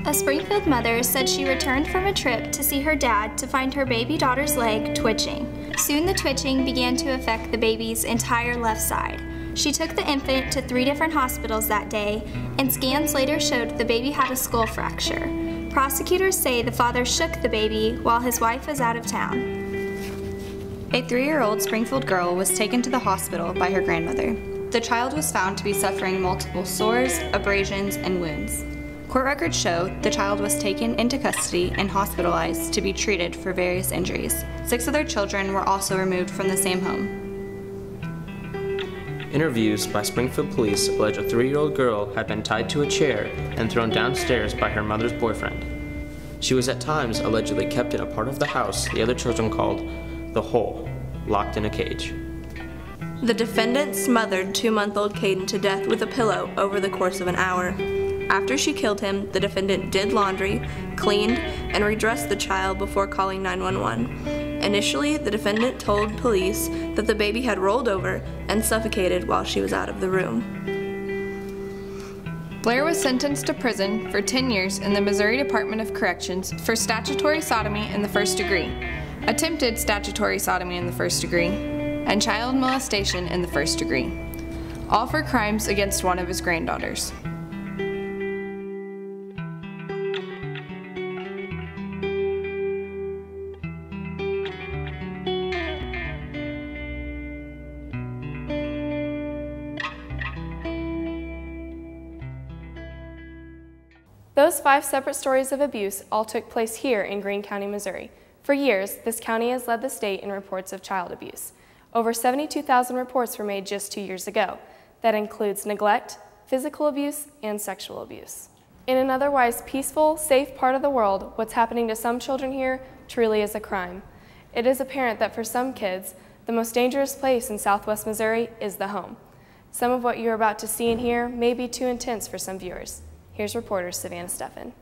A Springfield mother said she returned from a trip to see her dad to find her baby daughter's leg twitching. Soon the twitching began to affect the baby's entire left side. She took the infant to 3 different hospitals that day, and scans later showed the baby had a skull fracture. Prosecutors say the father shook the baby while his wife was out of town. A 3-year-old Springfield girl was taken to the hospital by her grandmother. The child was found to be suffering multiple sores, abrasions, and wounds. Court records show the child was taken into custody and hospitalized to be treated for various injuries. 6 other children were also removed from the same home. Interviews by Springfield police allege a 3-year-old girl had been tied to a chair and thrown downstairs by her mother's boyfriend. She was at times allegedly kept in a part of the house the other children called the hole, locked in a cage. The defendant smothered 2-month-old Caden to death with a pillow over the course of an hour. After she killed him, the defendant did laundry, cleaned, and redressed the child before calling 911. Initially, the defendant told police that the baby had rolled over and suffocated while she was out of the room. Blair was sentenced to prison for 10 years in the Missouri Department of Corrections for statutory sodomy in the first degree, attempted statutory sodomy in the first degree, and child molestation in the first degree, all for crimes against one of his granddaughters. Those 5 separate stories of abuse all took place here in Greene County, Missouri. For years, this county has led the state in reports of child abuse. Over 72,000 reports were made just 2 years ago. That includes neglect, physical abuse, and sexual abuse. In an otherwise peaceful, safe part of the world, what's happening to some children here truly is a crime. It is apparent that for some kids, the most dangerous place in Southwest Missouri is the home. Some of what you're about to see and hear may be too intense for some viewers. Here's reporter Savannah Steffen.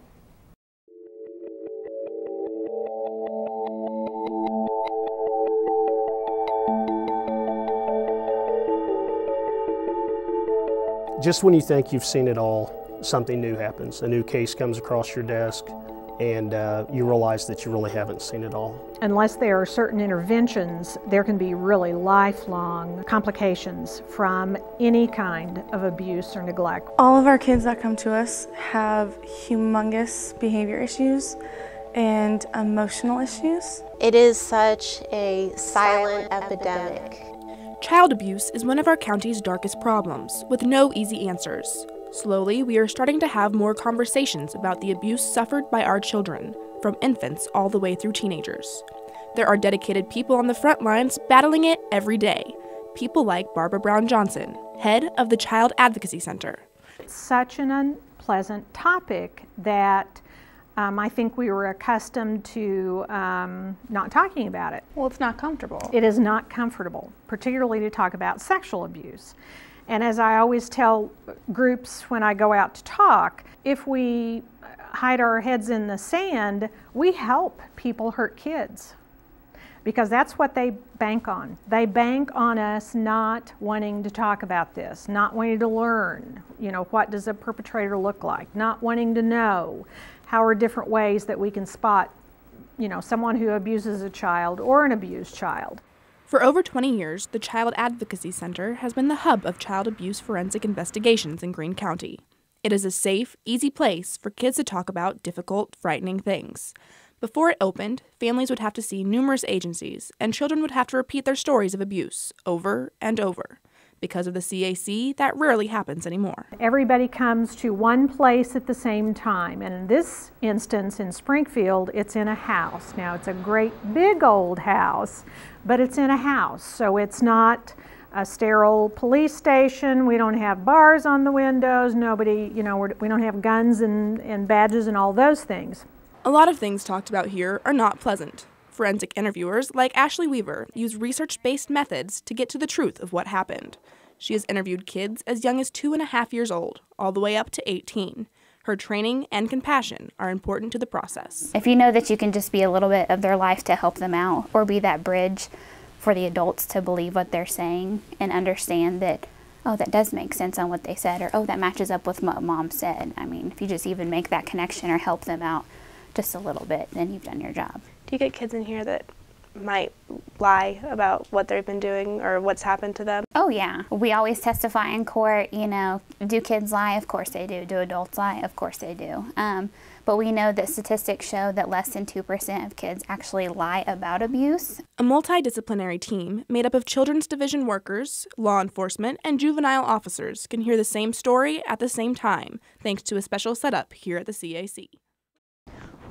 Just when you think you've seen it all, something new happens. A new case comes across your desk, and you realize that you really haven't seen it all. Unless there are certain interventions, there can be really lifelong complications from any kind of abuse or neglect. All of our kids that come to us have humongous behavior issues and emotional issues. It is such a silent epidemic. Child abuse is one of our county's darkest problems, with no easy answers. Slowly, we are starting to have more conversations about the abuse suffered by our children, from infants all the way through teenagers. There are dedicated people on the front lines battling it every day. People like Barbara Brown Johnson, head of the Child Advocacy Center. It's such an unpleasant topic that I think we were accustomed to not talking about it. Well, it's not comfortable. It is not comfortable, particularly to talk about sexual abuse. And as I always tell groups when I go out to talk, if we hide our heads in the sand, we help people hurt kids, because that's what they bank on. They bank on us not wanting to talk about this, not wanting to learn, what does a perpetrator look like, not wanting to know how are different ways that we can spot, someone who abuses a child or an abused child. For over 20 years, the Child Advocacy Center has been the hub of child abuse forensic investigations in Greene County. It is a safe, easy place for kids to talk about difficult, frightening things. Before it opened, families would have to see numerous agencies, and children would have to repeat their stories of abuse over and over. Because of the CAC, that rarely happens anymore. Everybody comes to one place at the same time, and in this instance in Springfield, it's in a house. Now, it's a great big old house, but it's in a house, so it's not a sterile police station. We don't have bars on the windows. Nobody, we don't have guns and badges and all those things. A lot of things talked about here are not pleasant. Forensic interviewers like Ashley Weaver use research-based methods to get to the truth of what happened. She has interviewed kids as young as 2.5 years old, all the way up to 18. Her training and compassion are important to the process. If you know that you can just be a little bit of their life to help them out, or be that bridge for the adults to believe what they're saying and understand that oh, that does make sense on what they said, or oh, that matches up with what mom said. I mean, if you just even make that connection or help them out just a little bit, then you've done your job. Do you get kids in here that might lie about what they've been doing or what's happened to them? Oh yeah, we always testify in court, you know. Do kids lie? Of course they do. Do adults lie? Of course they do. But we know that statistics show that less than 2% of kids actually lie about abuse. A multidisciplinary team made up of children's division workers, law enforcement, and juvenile officers can hear the same story at the same time, thanks to a special setup here at the CAC.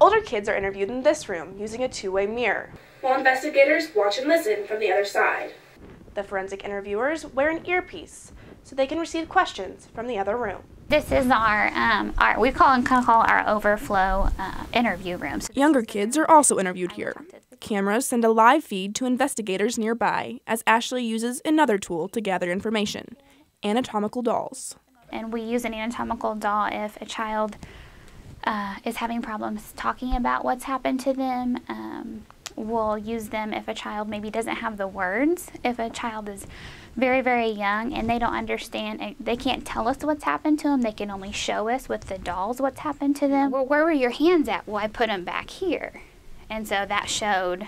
Older kids are interviewed in this room using a two-way mirror, while investigators watch and listen from the other side. The forensic interviewers wear an earpiece so they can receive questions from the other room. This is our we call our overflow interview rooms. Younger kids are also interviewed here. Cameras send a live feed to investigators nearby as Ashley uses another tool to gather information, anatomical dolls. And we use an anatomical doll if a child is having problems talking about what's happened to them. We'll use them if a child maybe doesn't have the words. If a child is very, very young and they don't understand, they can't tell us what's happened to them, they can only show us with the dolls what's happened to them. Well, where were your hands at? Well, I put them back here. And so that showed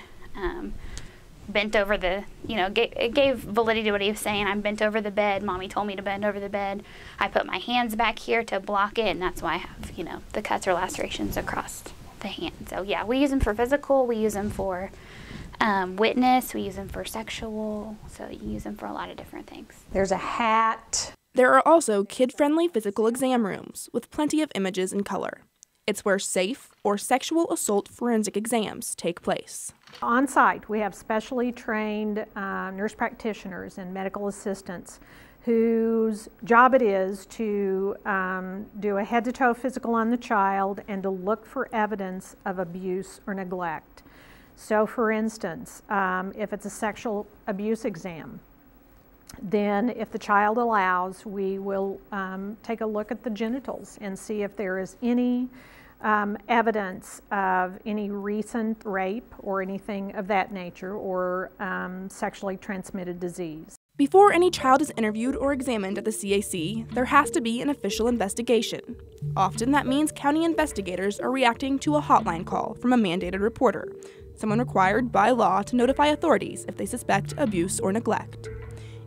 bent over the, it gave validity to what he was saying. I'm bent over the bed. Mommy told me to bend over the bed. I put my hands back here to block it, and that's why I have, the cuts or lacerations across the hand. So yeah, we use them for physical, we use them for witness, we use them for sexual, so you use them for a lot of different things. There's a hat. There are also kid-friendly physical exam rooms with plenty of images and color. It's where safe or sexual assault forensic exams take place. On site, we have specially trained nurse practitioners and medical assistants whose job it is to do a head-to-toe physical on the child and to look for evidence of abuse or neglect. So for instance, if it's a sexual abuse exam, then if the child allows, we will take a look at the genitals and see if there is any evidence of any recent rape or anything of that nature, or sexually transmitted disease. Before any child is interviewed or examined at the CAC, there has to be an official investigation. Often that means county investigators are reacting to a hotline call from a mandated reporter, someone required by law to notify authorities if they suspect abuse or neglect.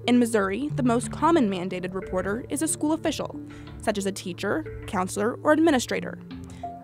In Missouri, the most common mandated reporter is a school official, such as a teacher, counselor, or administrator.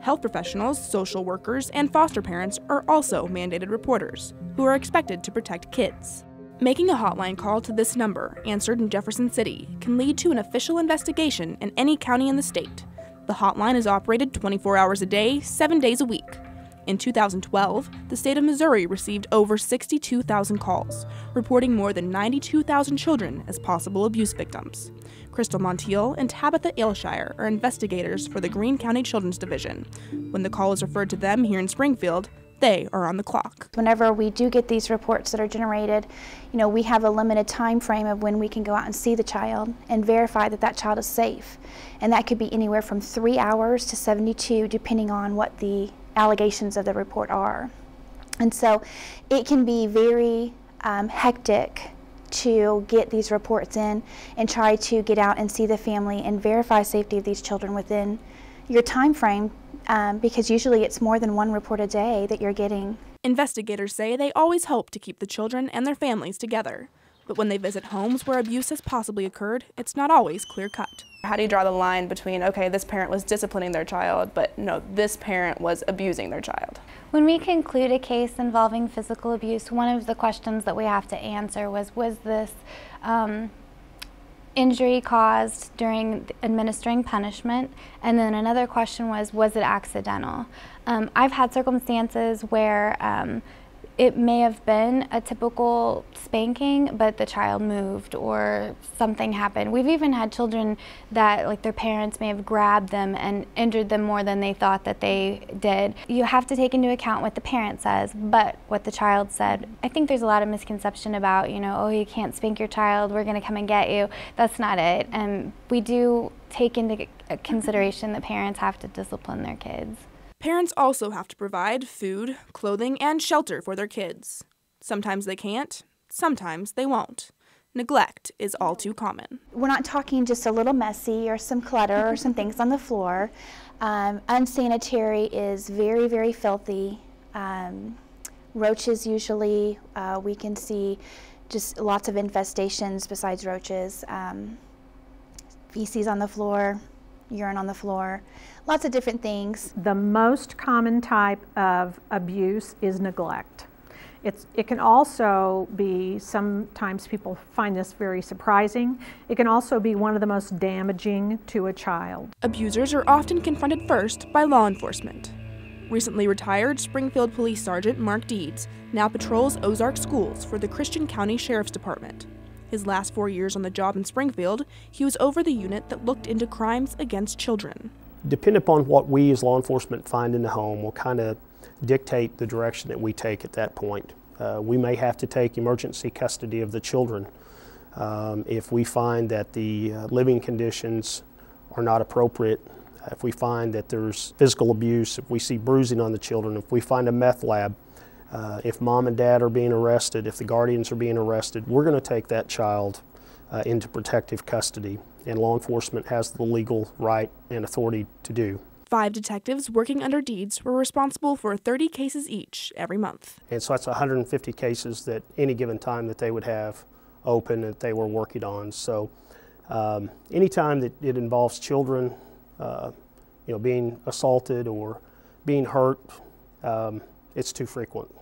Health professionals, social workers, and foster parents are also mandated reporters, who are expected to protect kids. Making a hotline call to this number, answered in Jefferson City, can lead to an official investigation in any county in the state. The hotline is operated 24 hours a day, 7 days a week. In 2012, the state of Missouri received over 62,000 calls, reporting more than 92,000 children as possible abuse victims. Crystal Montiel and Tabitha Aylshire are investigators for the Greene County Children's Division. When the call is referred to them here in Springfield, they are on the clock. Whenever we do get these reports that are generated, we have a limited time frame of when we can go out and see the child and verify that that child is safe. And that could be anywhere from 3 hours to 72, depending on what the allegations of the report are. And so it can be very hectic to get these reports in and try to get out and see the family and verify safety of these children within your time frame. Because usually it's more than one report a day that you're getting. Investigators say they always hope to keep the children and their families together. But when they visit homes where abuse has possibly occurred, it's not always clear-cut. How do you draw the line between, okay, this parent was disciplining their child, but no, this parent was abusing their child? When we conclude a case involving physical abuse, one of the questions that we have to answer was this injury caused during administering punishment? And then another question was it accidental? I've had circumstances where it may have been a typical spanking, but the child moved or something happened. We've even had children that their parents may have grabbed them and injured them more than they thought that they did. You have to take into account what the parent says, but what the child said. I think there's a lot of misconception about, oh, you can't spank your child, we're gonna come and get you. That's not it. And we do take into consideration that parents have to discipline their kids. Parents also have to provide food, clothing, and shelter for their kids. Sometimes they can't, sometimes they won't. neglect is all too common. We're not talking just a little messy or some clutter or some things on the floor. Unsanitary is very, very filthy. Roaches usually, we can see just lots of infestations besides roaches. Feces on the floor, urine on the floor, lots of different things. The most common type of abuse is neglect. It can also be, sometimes people find this very surprising, it can also be one of the most damaging to a child. Abusers are often confronted first by law enforcement. Recently retired Springfield Police Sergeant Mark Deeds now patrols Ozark schools for the Discretion County Sheriff's Department. His last 4 years on the job in Springfield, he was over the unit that looked into crimes against children. Depending upon what we as law enforcement find in the home will kind of dictate the direction that we take at that point. We may have to take emergency custody of the children if we find that the living conditions are not appropriate, if we find that there's physical abuse, if we see bruising on the children, if we find a meth lab, if mom and dad are being arrested, if the guardians are being arrested, we're going to take that child into protective custody, and law enforcement has the legal right and authority to do. 5 detectives working under Deeds were responsible for 30 cases each every month. And so that's 150 cases that any given time that they would have open that they were working on. So anytime that it involves children being assaulted or being hurt, it's too frequent.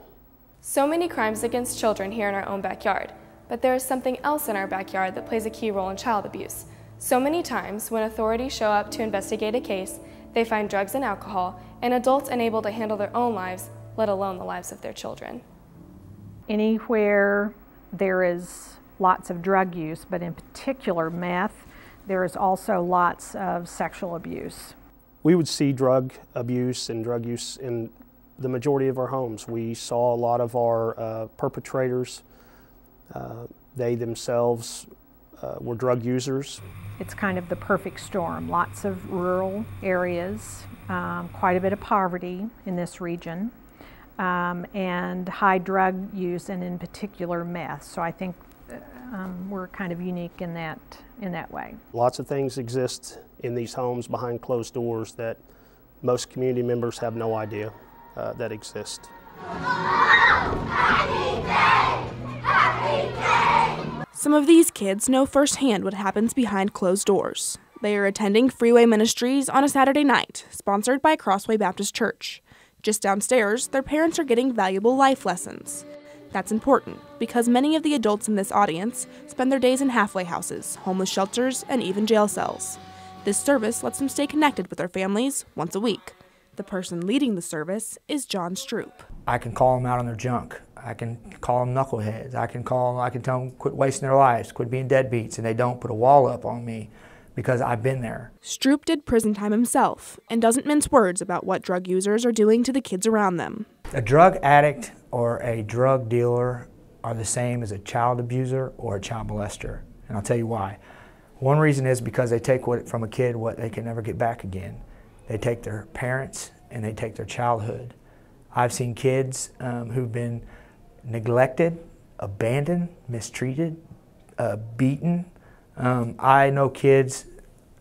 So many crimes against children here in our own backyard, but there is something else in our backyard that plays a key role in child abuse. So many times when authorities show up to investigate a case, they find drugs and alcohol, and adults unable to handle their own lives, let alone the lives of their children. Anywhere there is lots of drug use, but in particular meth, there is also lots of sexual abuse. We would see drug abuse and drug use in the majority of our homes. We saw a lot of our perpetrators, they themselves were drug users. It's kind of the perfect storm. Lots of rural areas, quite a bit of poverty in this region, and high drug use, and in particular meth. So I think we're kind of unique in that way. Lots of things exist in these homes behind closed doors that most community members have no idea that exist. Some of these kids know firsthand what happens behind closed doors. They are attending Freeway Ministries on a Saturday night, sponsored by Crossway Baptist Church. Just downstairs, their parents are getting valuable life lessons. That's important because many of the adults in this audience spend their days in halfway houses, homeless shelters, and even jail cells. This service lets them stay connected with their families once a week. The person leading the service is John Stroop. I can call them out on their junk. I can call them knuckleheads. I can tell them quit wasting their lives, quit being deadbeats, and they don't put a wall up on me because I've been there. Stroop did prison time himself and doesn't mince words about what drug users are doing to the kids around them. A drug addict or a drug dealer are the same as a child abuser or a child molester, and I'll tell you why. One reason is because they take from a kid what they can never get back again. They take their parents and they take their childhood. I've seen kids who've been neglected, abandoned, mistreated, beaten. I know kids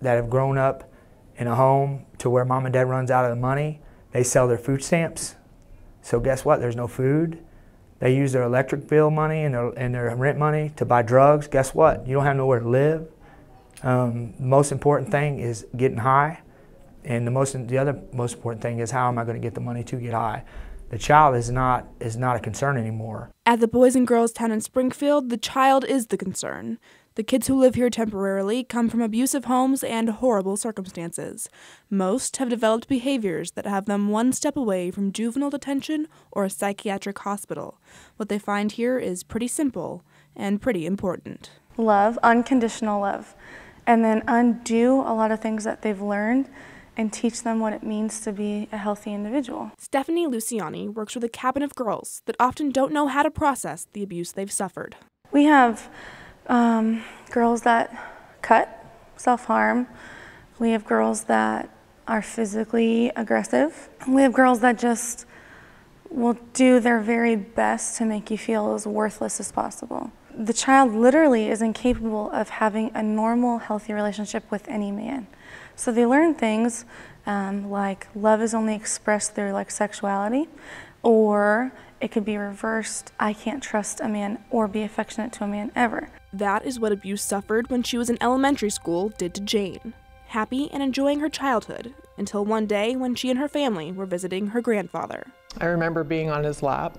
that have grown up in a home to where mom and dad runs out of the money. They sell their food stamps. So guess what? There's no food. They use their electric bill money and their rent money to buy drugs. Guess what? You don't have nowhere to live. The most important thing is getting high. And the other most important thing is how am I going to get the money to get high? The child is not a concern anymore. At the Boys and Girls Town in Springfield, the child is the concern. The kids who live here temporarily come from abusive homes and horrible circumstances. Most have developed behaviors that have them one step away from juvenile detention or a psychiatric hospital. What they find here is pretty simple and pretty important. Love, unconditional love, and then undo a lot of things that they've learned and teach them what it means to be a healthy individual. Stephanie Luciani works with a cabin of girls that often don't know how to process the abuse they've suffered. We have girls that cut, self-harm. We have girls that are physically aggressive. We have girls that just will do their very best to make you feel as worthless as possible. the child literally is incapable of having a normal, healthy relationship with any man. So they learn things like love is only expressed through like sexuality, or it could be reversed. I can't trust a man or be affectionate to a man ever. That is what abuse suffered when she was in elementary school did to Jane. Happy and enjoying her childhood, until one day when she and her family were visiting her grandfather. I remember being on his lap,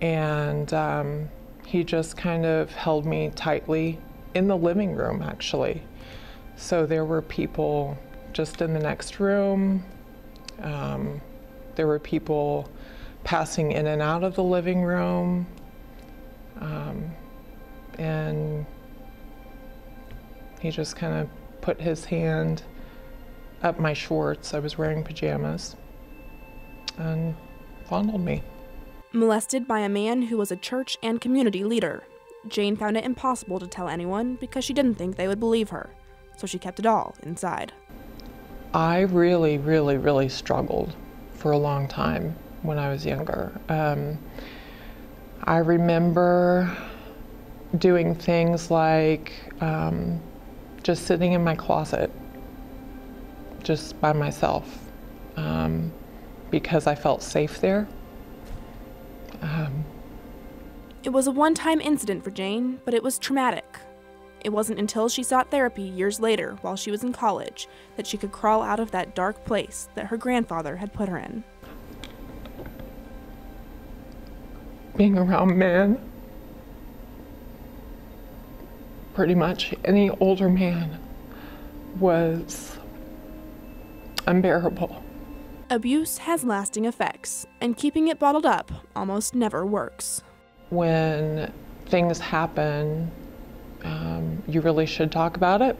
and he just kind of held me tightly in the living room, actually. So there were people just in the next room. There were people passing in and out of the living room. And he just kind of put his hand up my shorts. I was wearing pajamas, and fondled me. Molested by a man who was a church and community leader, Jane found it impossible to tell anyone because she didn't think they would believe her, so she kept it all inside. I really, really, really struggled for a long time when I was younger. I remember doing things like just sitting in my closet, just by myself, because I felt safe there. It was a one-time incident for Jane, but it was traumatic. It wasn't until she sought therapy years later while she was in college that she could crawl out of that dark place that her grandfather had put her in. Being around men, pretty much any older man, was unbearable. Abuse has lasting effects, and keeping it bottled up almost never works. When things happen, you really should talk about it,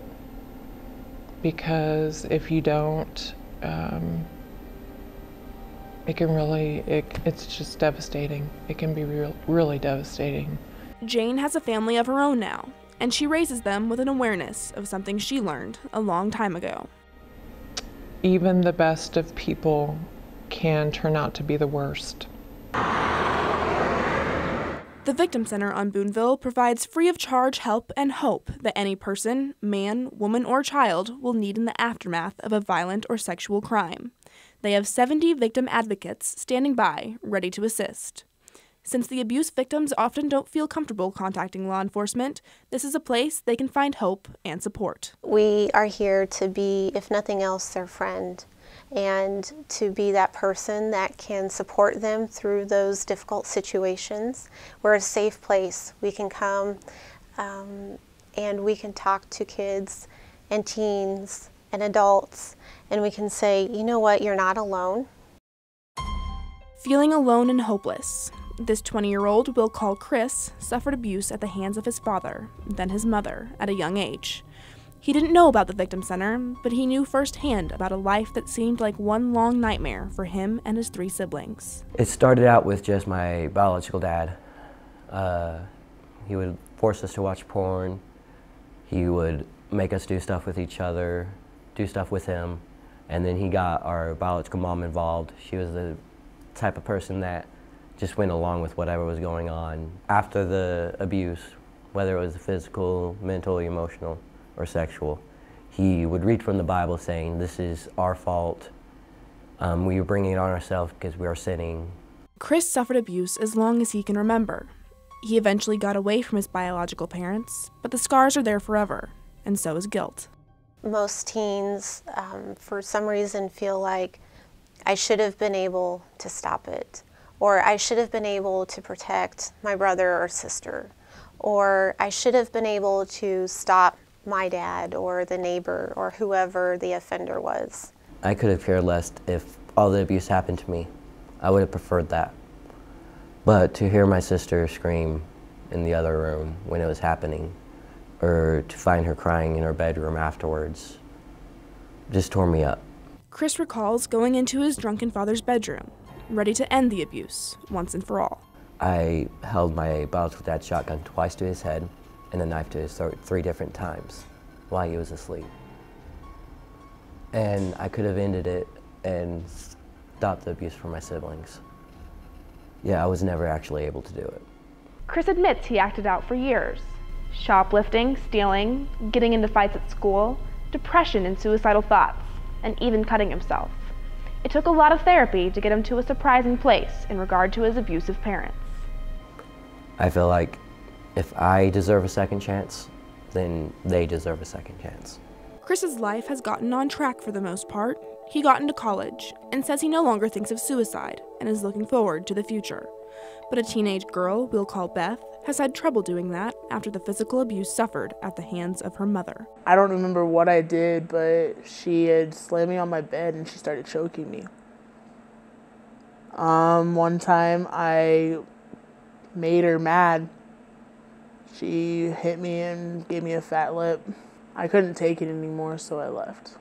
because if you don't, it can really, it's just devastating. It can be really devastating. Jane has a family of her own now, and she raises them with an awareness of something she learned a long time ago. Even the best of people can turn out to be the worst. The Victim Center on Boonville provides free of charge help and hope that any person, man, woman, or child will need in the aftermath of a violent or sexual crime. They have 70 victim advocates standing by, ready to assist. Since the abuse victims often don't feel comfortable contacting law enforcement, this is a place they can find hope and support. We are here to be, if nothing else, their friend, and to be that person that can support them through those difficult situations. We're a safe place. We can come and we can talk to kids and teens and adults, and we can say, you know what, you're not alone. Feeling alone and hopeless, this 20-year-old we'll call Chris suffered abuse at the hands of his father, then his mother, at a young age. He didn't know about the Victim Center, but he knew firsthand about a life that seemed like one long nightmare for him and his 3 siblings. It started out with just my biological dad. He would force us to watch porn. He would make us do stuff with each other, do stuff with him, and then he got our biological mom involved. She was the type of person that just went along with whatever was going on. After the abuse, whether it was physical, mental, emotional, or sexual, he would read from the Bible saying, this is our fault. We were bringing it on ourselves because we are sinning. Chris suffered abuse as long as he can remember. He eventually got away from his biological parents, but the scars are there forever, and so is guilt. Most teens, for some reason, feel like I should have been able to stop it, or I should have been able to protect my brother or sister, or I should have been able to stop my dad or the neighbor or whoever the offender was. I could have cared less if all the abuse happened to me. I would have preferred that. But to hear my sister scream in the other room when it was happening, or to find her crying in her bedroom afterwards, just tore me up. Chris recalls going into his drunken father's bedroom, ready to end the abuse once and for all. I held my biological dad's shotgun twice to his head and a knife to his throat 3 different times while he was asleep. And I could have ended it and stopped the abuse from my siblings. Yeah, I was never actually able to do it. Chris admits he acted out for years. Shoplifting, stealing, getting into fights at school, depression and suicidal thoughts, and even cutting himself. It took a lot of therapy to get him to a surprising place in regard to his abusive parents. I feel like if I deserve a second chance, then they deserve a second chance. Chris's life has gotten on track for the most part. He got into college and says he no longer thinks of suicide and is looking forward to the future. But a teenage girl we'll call Beth has had trouble doing that after the physical abuse suffered at the hands of her mother. I don't remember what I did, but she had slammed me on my bed and she started choking me. One time I made her mad. She hit me and gave me a fat lip. I couldn't take it anymore, so I left.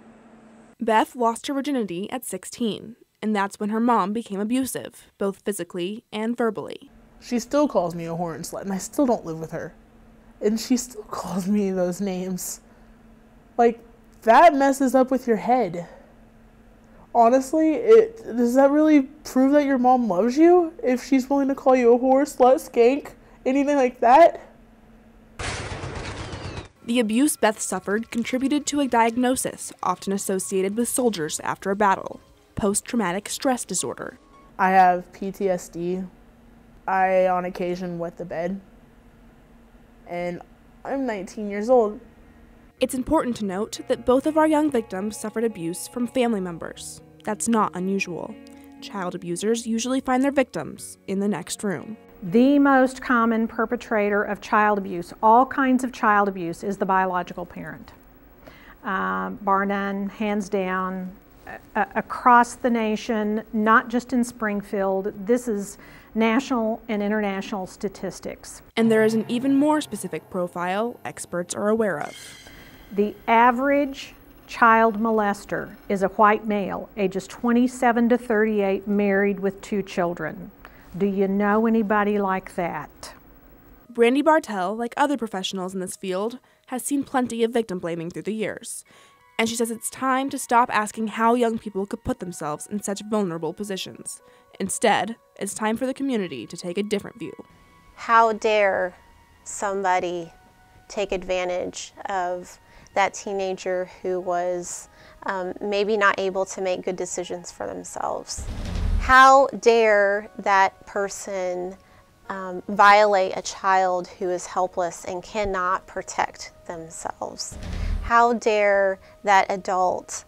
Beth lost her virginity at 16, and that's when her mom became abusive, both physically and verbally. She still calls me a whore and slut, and I still don't live with her. And she still calls me those names. Like, that messes up with your head. Honestly, does that really prove that your mom loves you? If she's willing to call you a whore, slut, skank, anything like that? The abuse Beth suffered contributed to a diagnosis often associated with soldiers after a battle, post-traumatic stress disorder. I have PTSD. I, on occasion, wet the bed. And I'm 19 years old. It's important to note that both of our young victims suffered abuse from family members. That's not unusual. Child abusers usually find their victims in the next room. The most common perpetrator of child abuse, all kinds of child abuse, is the biological parent. Bar none, hands down, across the nation, not just in Springfield. This is national and international statistics. And there is an even more specific profile experts are aware of. The average child molester is a white male, ages 27 to 38, married with 2 children. Do you know anybody like that? Brandy Bartell, like other professionals in this field, has seen plenty of victim blaming through the years. And she says it's time to stop asking how young people could put themselves in such vulnerable positions. Instead, it's time for the community to take a different view. How dare somebody take advantage of that teenager who was maybe not able to make good decisions for themselves? How dare that person violate a child who is helpless and cannot protect themselves? How dare that adult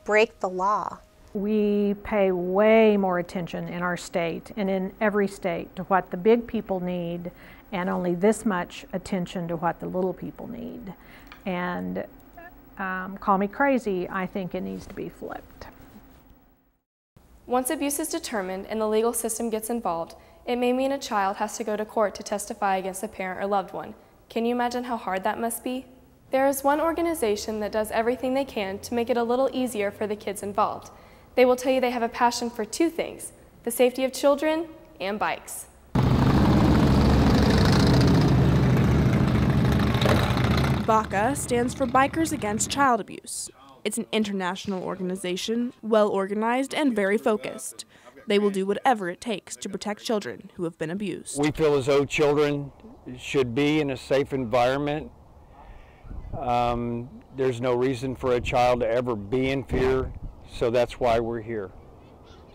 break the law? We pay way more attention in our state and in every state to what the big people need, and only this much attention to what the little people need. And call me crazy, I think it needs to be flipped. Once abuse is determined and the legal system gets involved, it may mean a child has to go to court to testify against a parent or loved one. Can you imagine how hard that must be? There is one organization that does everything they can to make it a little easier for the kids involved. They will tell you they have a passion for 2 things, the safety of children and bikes. BACA stands for Bikers Against Child Abuse. It's an international organization, well organized and very focused. They will do whatever it takes to protect children who have been abused. We feel as though children should be in a safe environment. There's no reason for a child to ever be in fear, so that's why we're here,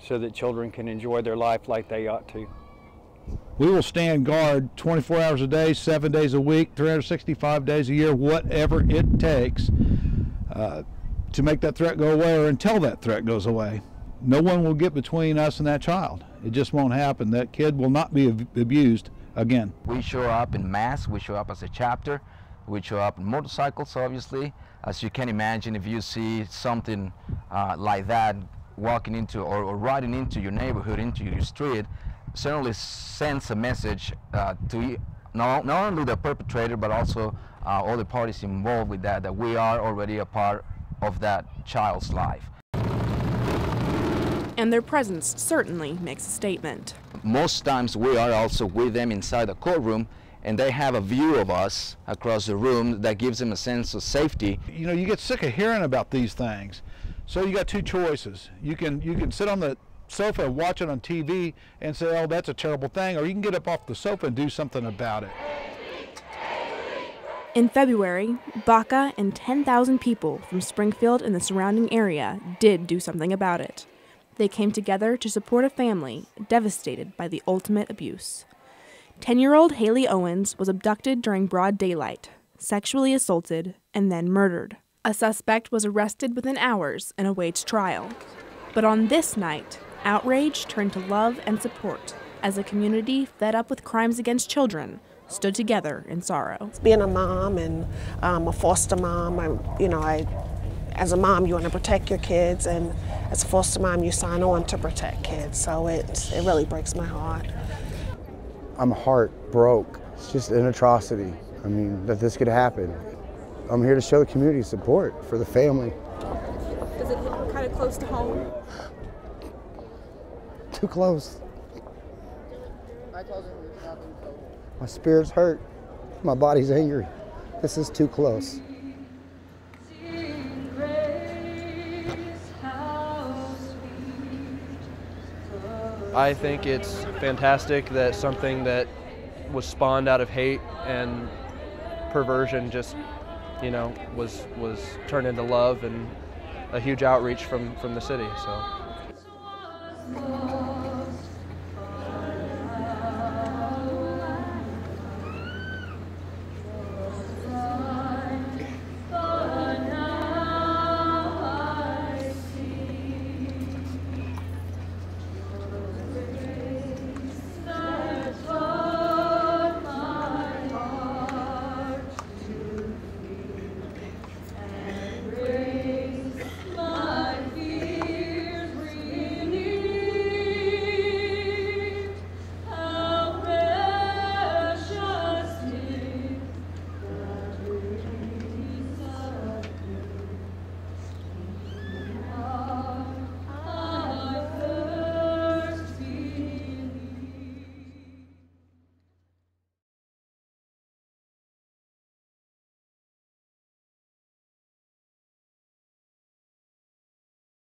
so that children can enjoy their life like they ought to. We will stand guard 24 hours a day, 7 days a week, 365 days a year, whatever it takes to make that threat go away or until that threat goes away. No one will get between us and that child. It just won't happen. That kid will not be abused again. We show up in mass, we show up as a chapter, we show up in motorcycles, obviously. As you can imagine, if you see something like that walking into or riding into your neighborhood, into your street, certainly sends a message to not only the perpetrator, but also all the parties involved with that, that we are already a part of that child's life. And their presence certainly makes a statement. Most times we are also with them inside the courtroom, and they have a view of us across the room that gives them a sense of safety. You know, you get sick of hearing about these things. So you got 2 choices. You can sit on the sofa and watch it on TV and say, oh, that's a terrible thing, or you can get up off the sofa and do something about it. In February, Baca and 10,000 people from Springfield and the surrounding area did do something about it. They came together to support a family devastated by the ultimate abuse. 10-year-old Haley Owens was abducted during broad daylight, sexually assaulted, and then murdered. A suspect was arrested within hours and awaits trial. But on this night, outrage turned to love and support as a community fed up with crimes against children stood together in sorrow. Being a mom and a foster mom, as a mom, you want to protect your kids, and as a foster mom, you sign on to protect kids. So it really breaks my heart. I'm heartbroken. It's just an atrocity. I mean, that this could happen. I'm here to show the community support for the family. Does it hit kind of close to home? Too close. My spirit's hurt. My body's angry. This is too close. I think it's fantastic that something that was spawned out of hate and perversion just, was turned into love and a huge outreach from the city. So.